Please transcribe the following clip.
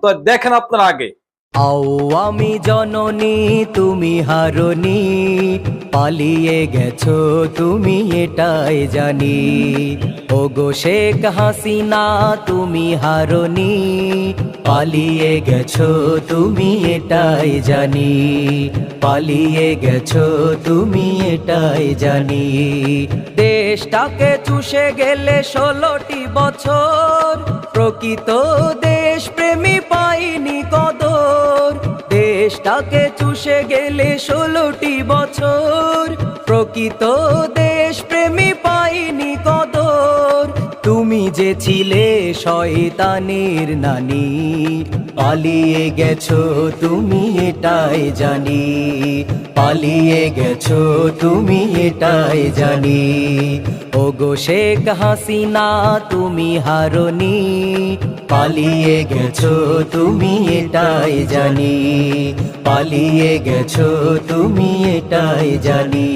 তো দেখেন আপনার আগে। আওয়ামী জননী তুমি হারনি, পালিয়ে গেছো তুমি এটাই জানি। ওগো শেখ হাসিনা তুমি হারনি, পালিয়ে গেছো তুমি এটাই জানি। পালিয়ে গেছো তুমি এটাই জানি। দেশটাকে চুষে গেলে 16টি বছর, প্রকৃত দেশ প্রেমী পাইনি কদর। দেশটাকে চুষে গেলে 16টি বছর, প্রকৃত দেশ প্রেমী পাইনি কদর। তুমি যে ছিলে শয়তানের নানি, পালিয়ে গেছো তুমি এটাই জানি। পালিয়ে গেছো তুমি এটাই জানি। ওগো শেখ হাসিনা তুমি হারনি, পালিয়ে গেছো তুমি এটাই জানি। পালিয়ে গেছো তুমি এটাই জানি।